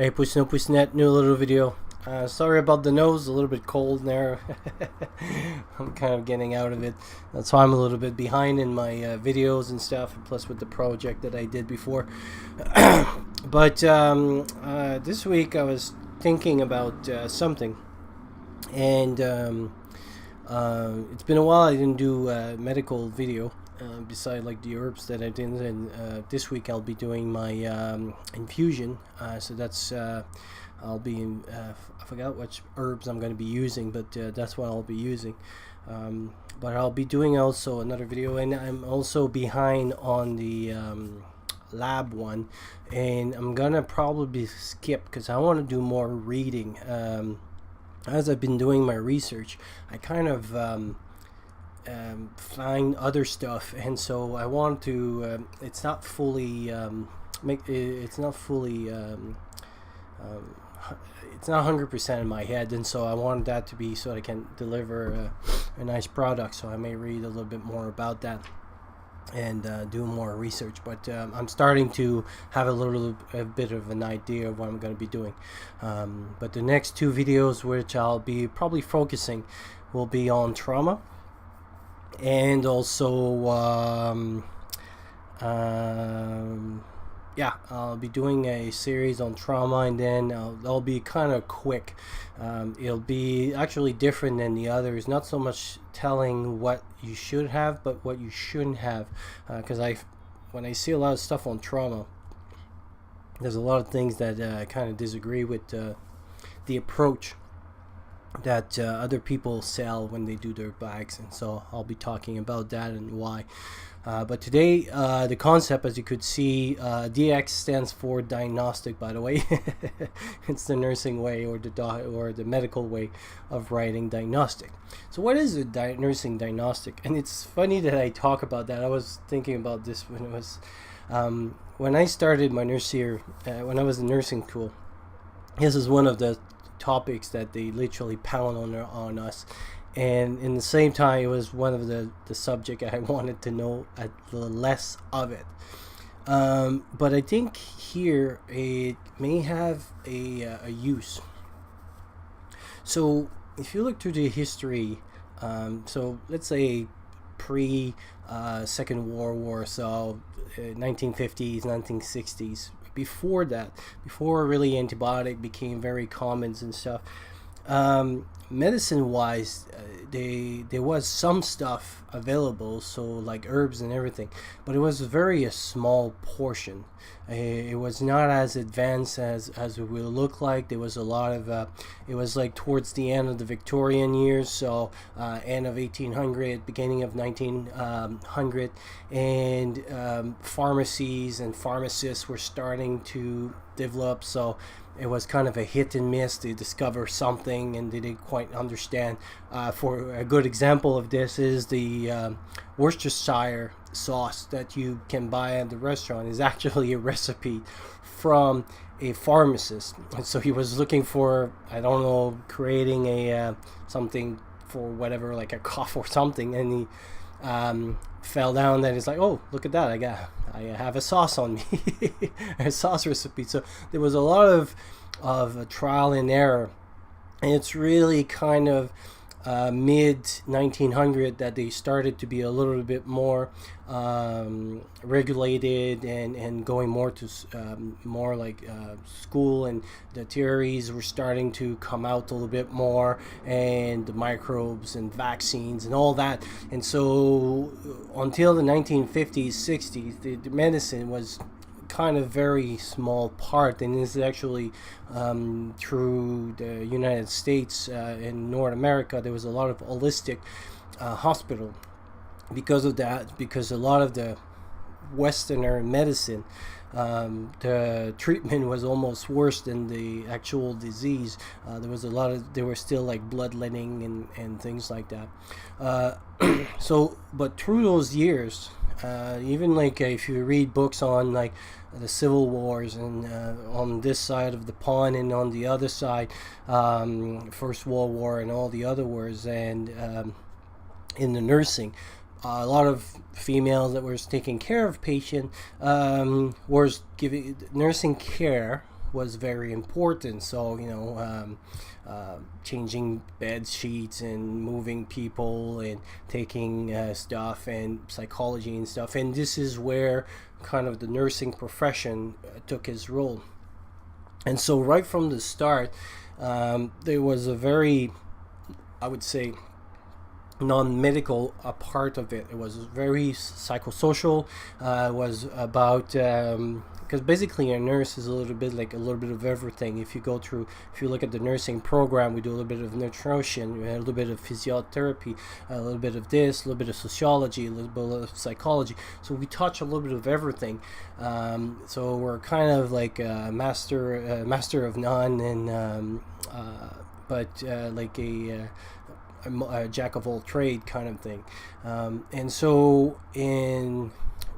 Hey, Pussnet, new little video. Sorry about the nose, a little bit cold in there. I'm kind of getting out of it. That's why I'm a little bit behind in my videos and stuff, plus with the project that I did before. But this week I was thinking about something, and it's been a while I didn't do a medical video. Beside like the herbs that I did, and this week I'll be doing my infusion. So that's I'll be in. I forgot which herbs I'm going to be using, but that's what I'll be using. But I'll be doing also another video, and I'm also behind on the lab one, and I'm gonna probably skip because I want to do more reading. As I've been doing my research, I kind of find other stuff, and so I want to it's not fully it's not 100% in my head, and so I wanted that to be so I can deliver a nice product. So I may read a little bit more about that and do more research, but I'm starting to have a bit of an idea of what I'm going to be doing. But the next two videos, which I'll be probably focusing, will be on trauma, and also yeah, I'll be doing a series on trauma, and then they'll be kind of quick. It'll be actually different than the others, not so much telling what you should have, but what you shouldn't have, because when I see a lot of stuff on trauma, there's a lot of things that kind of disagree with the approach that other people sell when they do their bags, and so I'll be talking about that and why. But today, the concept, as you could see, DX stands for diagnostic, by the way. It's the nursing way, or the medical way of writing diagnostic. So what is a nursing diagnostic? And it's funny that I talk about that. I was thinking about this when it was when I started my nurse year, when I was in nursing school. This is one of the topics that they literally pound on us, and in the same time it was one of the subject I wanted to know a little less of it, but I think here it may have a use. So if you look through the history, so let's say pre Second World War, so 1950s, 1960s, before that, before really antibiotic became very common and stuff, medicine wise, there was some stuff available, so like herbs and everything, but it was a small portion. It was not as advanced as it will look like. There was a lot of it was like towards the end of the Victorian years, so end of 1800, beginning of 1900, and pharmacies and pharmacists were starting to develop, so it was kind of a hit and miss. They discover something and they didn't quite understand. For a good example of this is the Worcestershire sauce that you can buy at the restaurant is actually a recipe from a pharmacist. And so he was looking for, I don't know, creating a something for whatever, like a cough or something, and he fell down that. It's like, oh, look at that, I have a sauce on me. A sauce recipe. So there was a lot of trial and error, and it's really kind of mid 1900 that they started to be a little bit more regulated and going more to more like school, and the theories were starting to come out a little bit more, and the microbes and vaccines and all that. And so until the 1950s, 60s, the medicine was kind of very small part, and this is actually through the United States, in North America there was a lot of holistic hospital because of that, because a lot of the Westerner medicine, the treatment was almost worse than the actual disease. There were still like bloodletting and things like that. So but through those years, even like if you read books on like the civil wars, and on this side of the pond and on the other side, First World War and all the other wars, and in the nursing, a lot of females that were taking care of patient was giving nursing care was very important. So changing bed sheets and moving people and taking stuff and psychology and stuff. And this is where kind of the nursing profession took his role. And so right from the start, there was a very, I would say, non-medical part of it. It was very psychosocial. It was about because basically a nurse is a little bit of everything. If you look at the nursing program, we do a little bit of nutrition, a little bit of physiotherapy, a little bit of this, a little bit of sociology, a little bit of psychology. So we touch a little bit of everything. So we're kind of like a master of none, and but like a jack of all trade kind of thing. And so in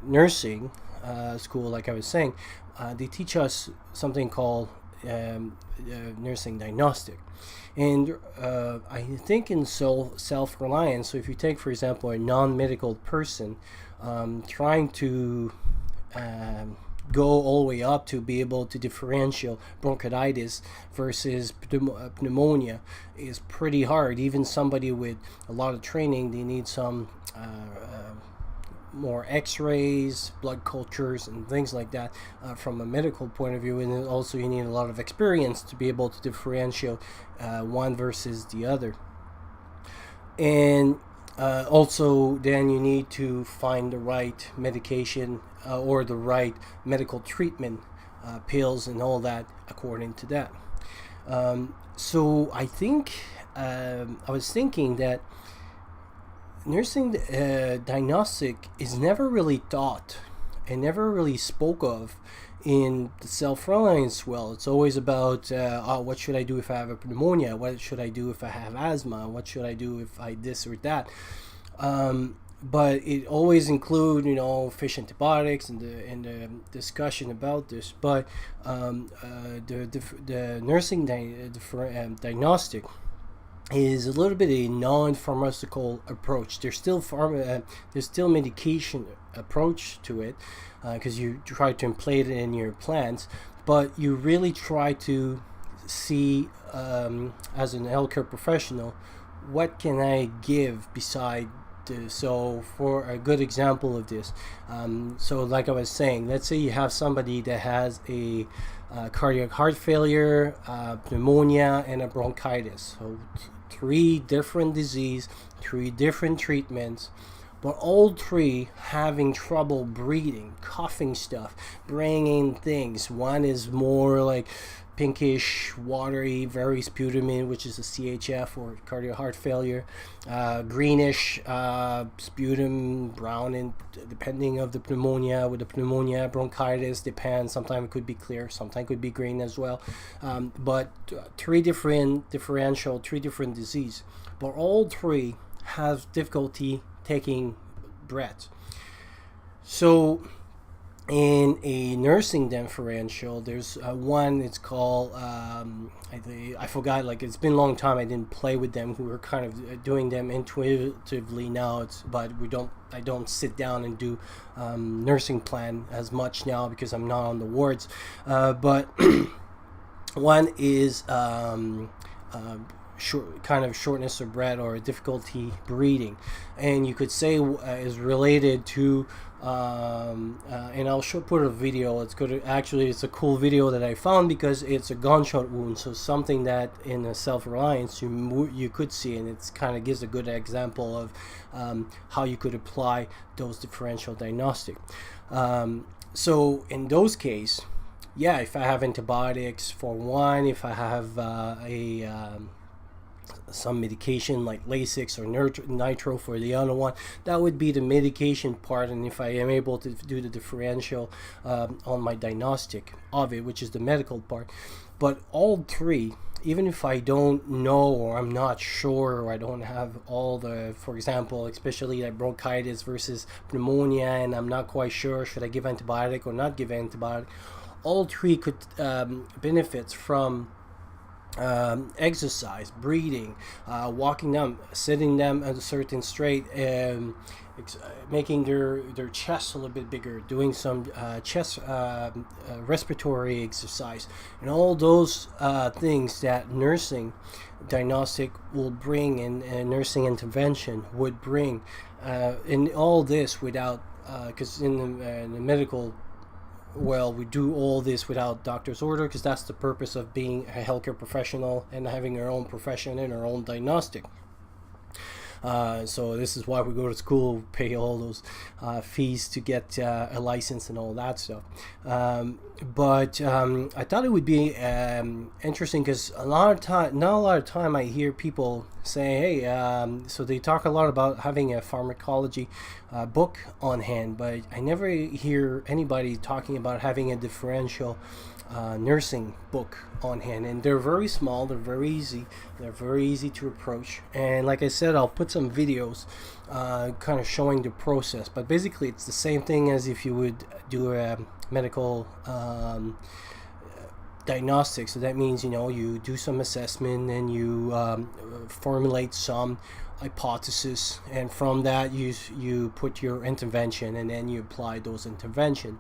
nursing school, like I was saying, they teach us something called nursing diagnostic. And I think in self-reliance, so if you take, for example, a non-medical person trying to go all the way up to be able to differentiate bronchitis versus pneumonia is pretty hard. Even somebody with a lot of training, they need some more x-rays, blood cultures, and things like that from a medical point of view. And also you need a lot of experience to be able to differentiate one versus the other. And also then you need to find the right medication or the right medical treatment, pills and all that according to that. So I think I was thinking that nursing diagnostic is never really taught and never really spoke of in the self-reliance. Well, it's always about what should I do if I have a pneumonia, what should I do if I have asthma, what should I do if I this or that. But it always include fish antibiotics and the discussion about this. But the nursing diagnostic is a little bit a non-pharmaceutical approach. There's still medication approach to it, because you try to implant it in your plants, but you really try to see as an healthcare professional, what can I give beside. So for a good example of this, so like I was saying, let's say you have somebody that has a cardiac heart failure, pneumonia, and a bronchitis. So 3 different disease, 3 different treatments, but all 3 having trouble breathing, coughing stuff, bringing things. One is more like pinkish, watery, very sputum, which is a CHF or cardiac heart failure. Greenish sputum, brown, and depending of the pneumonia. With the pneumonia, bronchitis depends. Sometimes it could be clear, sometimes it could be green as well. But 3 different disease. But all 3 have difficulty taking breath. So in a nursing differential, there's one, it's called I forgot, like it's been a long time I didn't play with them. We were kind of doing them intuitively now, but I don't sit down and do nursing plan as much now because I'm not on the wards, but one is kind of shortness of breath or difficulty breathing, and you could say is related to and I'll put a video. It's a cool video that I found because it's a gunshot wound, so something that in a self-reliance you could see, and it kind of gives a good example of how you could apply those differential diagnostic. So in those cases, if I have antibiotics for one, if I have some medication like Lasix or nitro for the other one, that would be the medication part. And if I am able to do the differential on my diagnostic of it, which is the medical part. But all 3, even if I don't know or I'm not sure or I don't have all the, for example, especially like bronchitis versus pneumonia, and I'm not quite sure should I give antibiotic or not give antibiotic, all 3 could benefit from exercise, breathing, walking them, sitting them at a certain straight, making their chest a little bit bigger, doing some chest respiratory exercise, and all those things that nursing diagnostic will bring, and nursing intervention would bring, in all this without, because in the medical, well, we do all this without doctor's order, because that's the purpose of being a healthcare professional and having our own profession and our own diagnostic. So this is why we go to school, pay all those fees to get a license and all that stuff. But I thought it would be interesting, because not a lot of time I hear people say, hey, so they talk a lot about having a pharmacology book on hand, but I never hear anybody talking about having a differential nursing book on hand. And they're very small, they're very easy to approach, and like I said, I'll put some videos kind of showing the process. But basically it's the same thing as if you would do a medical diagnostic. So that means, you do some assessment, and you formulate some hypothesis, and from that you put your intervention, and then you apply those intervention.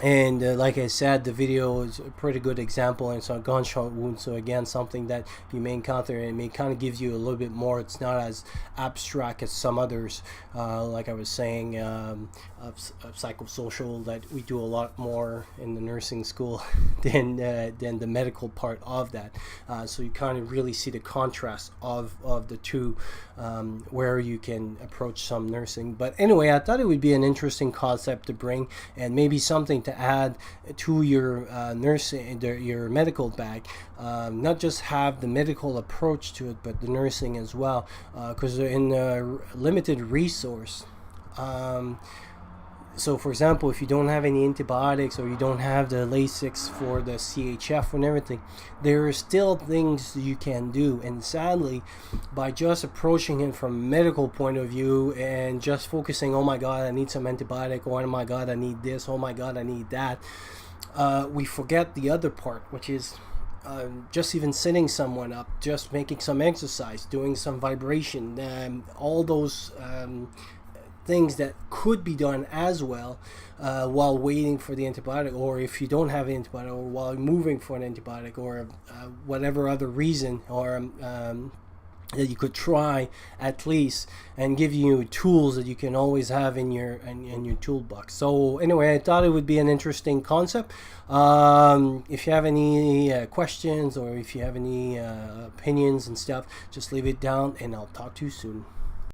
And like I said, the video is a pretty good example. And so a gunshot wound, so again, something that you may encounter, and it kind of gives you a little bit more. It's not as abstract as some others, like I was saying, of psychosocial, that we do a lot more in the nursing school than the medical part of that. So you kind of really see the contrast of the two, where you can approach some nursing. But anyway, I thought it would be an interesting concept to bring, and maybe something to add to your nursing, your medical bag. Not just have the medical approach to it, but the nursing as well, because in a limited resource. So for example, if you don't have any antibiotics, or you don't have the Lasix for the CHF and everything, there are still things you can do. And sadly, by just approaching it from a medical point of view, and just focusing, oh my god, I need some antibiotic, oh my god, I need this, oh my god, I need that, we forget the other part, which is just even sitting someone up, just making some exercise, doing some vibration, all those things that could be done as well, while waiting for the antibiotic, or if you don't have an antibiotic, or while moving for an antibiotic, or whatever other reason, or that you could try at least, and give you tools that you can always have in your toolbox. So anyway, I thought it would be an interesting concept. If you have any questions, or if you have any opinions and stuff, just leave it down, and I'll talk to you soon.